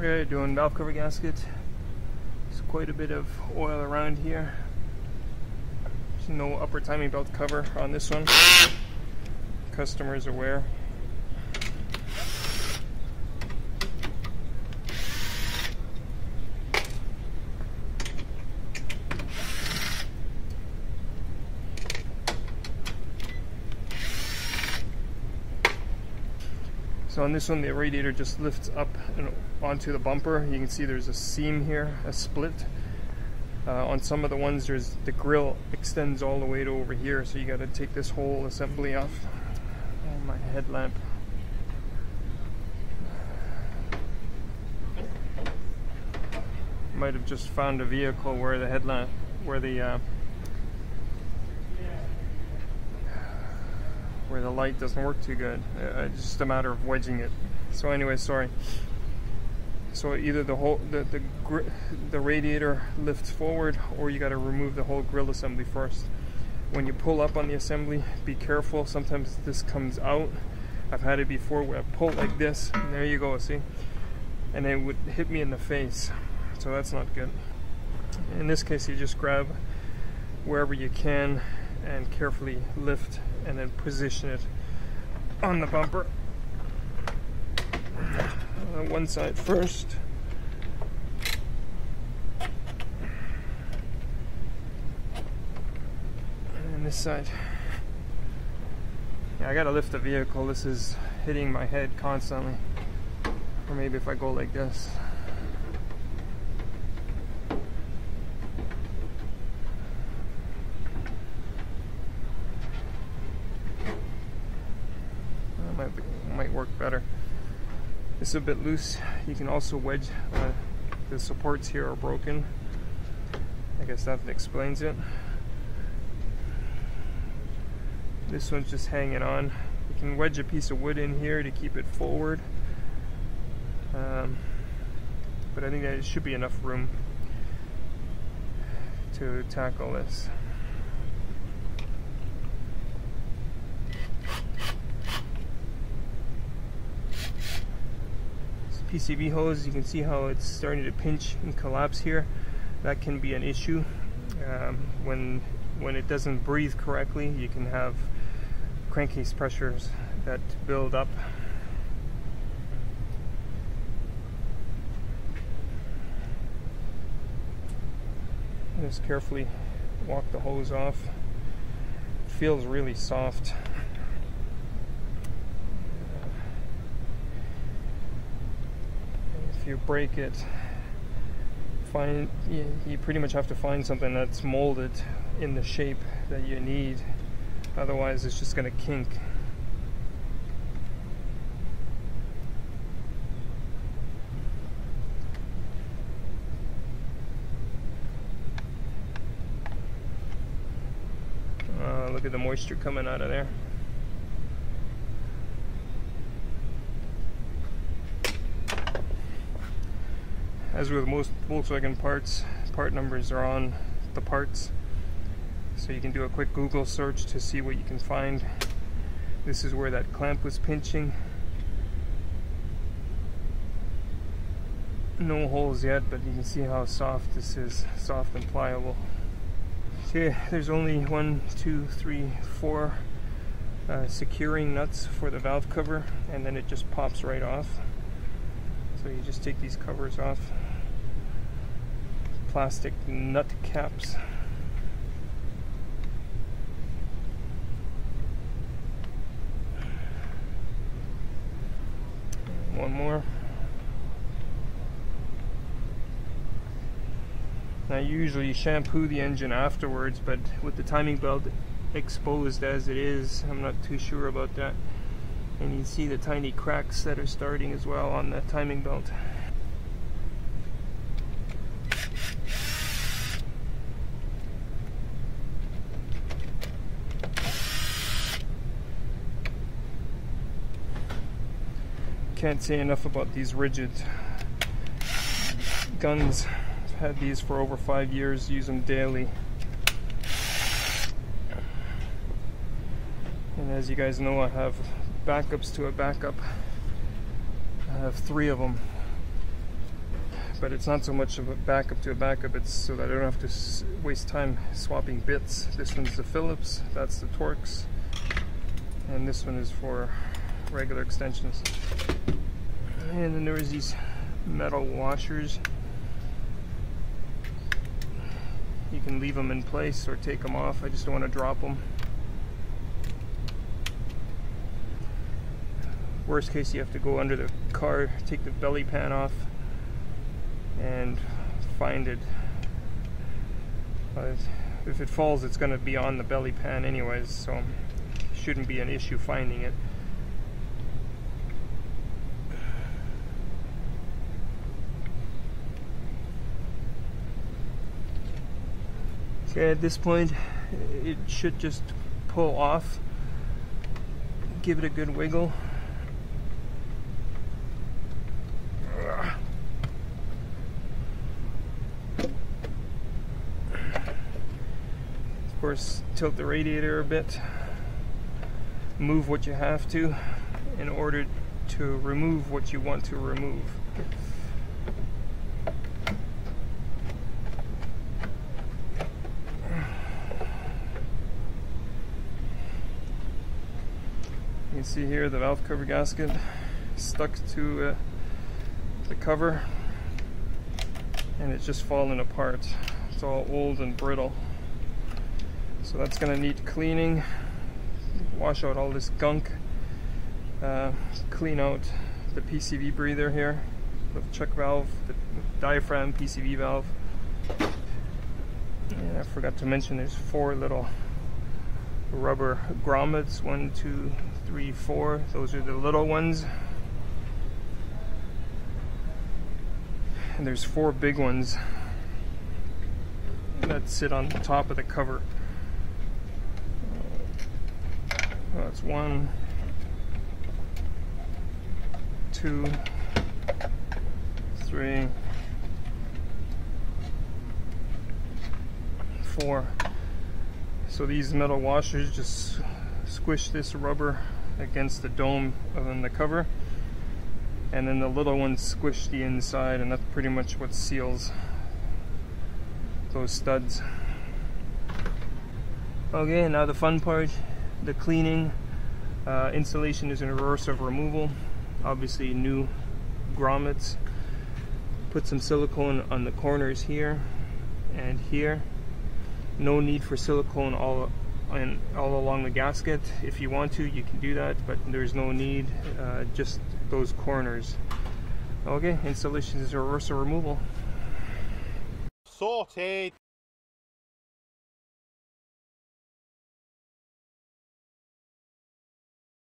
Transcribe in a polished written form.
Okay, doing valve cover gasket. There's quite a bit of oil around here. There's no upper timing belt cover on this one. Customer is aware. So on this one, the radiator just lifts up and onto the bumper. You can see there's a seam here, a split. On some of the ones, the grill extends all the way to over here, so you got to take this whole assembly off. Oh, my headlamp. Might have just found a vehicle where the headlamp, where the light doesn't work too good. It's just a matter of wedging it. So anyway, sorry. So either the radiator lifts forward, or you got to remove the whole grill assembly first. When you pull up on the assembly, be careful. Sometimes this comes out. I've had it before where I pull like this, and there you go, see? And it would hit me in the face. So that's not good. In this case, you just grab wherever you can and carefully lift and then position it on the bumper. One side first. And this side. Yeah, I gotta lift the vehicle. This is hitting my head constantly. Or maybe if I go like this. Might work better. It's a bit loose. You can also wedge. The supports here are broken. I guess that explains it. This one's just hanging on. You can wedge a piece of wood in here to keep it forward. But I think there should be enough room to tackle this. PCV hose, you can see how it's starting to pinch and collapse here. That can be an issue. When it doesn't breathe correctly, you can have crankcase pressures that build up. Just carefully walk the hose off. It feels really soft. If you break it, you pretty much have to find something that's molded in the shape that you need. Otherwise, it's just going to kink. Look at the moisture coming out of there. As with most Volkswagen parts, part numbers are on the parts, so you can do a quick Google search to see what you can find. This is where that clamp was pinching. No holes yet, but you can see how soft this is, soft and pliable. Okay, there's only 1, 2, 3, 4 securing nuts for the valve cover, and then it just pops right off. So you just take these covers off. Plastic nut caps. One more. Now you usually shampoo the engine afterwards, but with the timing belt exposed as it is, I'm not too sure about that. And you see the tiny cracks that are starting as well on the timing belt. Can't say enough about these rigid guns. I've had these for over 5 years, use them daily. And as you guys know, I have backups to a backup. I have 3 of them. but it's not so much of a backup to a backup, it's so that I don't have to waste time swapping bits. This one's the Phillips, that's the Torx, and this one is for regular extensions. And then there's these metal washers. You can leave them in place or take them off. I just don't want to drop them. Worst case, you have to go under the car, take the belly pan off, and find it. If it falls, it's going to be on the belly pan anyways, so it shouldn't be an issue finding it. Okay, at this point, it should just pull off. Give it a good wiggle. Of course, tilt the radiator a bit. Move what you have to in order to remove what you want to remove. You can see here the valve cover gasket stuck to the cover, and it's just falling apart. It's all old and brittle. So that's going to need cleaning. Wash out all this gunk. Clean out the PCV breather here, the check valve, the diaphragm PCV valve. And I forgot to mention there's 4 little rubber grommets. 1, 2, 3, 4. Those are the little ones. And there's 4 big ones that sit on the top of the cover. That's 1, 2, 3, 4. So these metal washers just squish this rubber against the dome on the cover, and then the little ones squish the inside, and that's pretty much what seals those studs. Okay, now the fun part, the cleaning. Installation is in reverse of removal. Obviously new grommets. Put some silicone on the corners here and here. No need for silicone all along the gasket. If you want to, you can do that, but there's no need, just those corners. Okay, installation is reverse of removal. Sorted.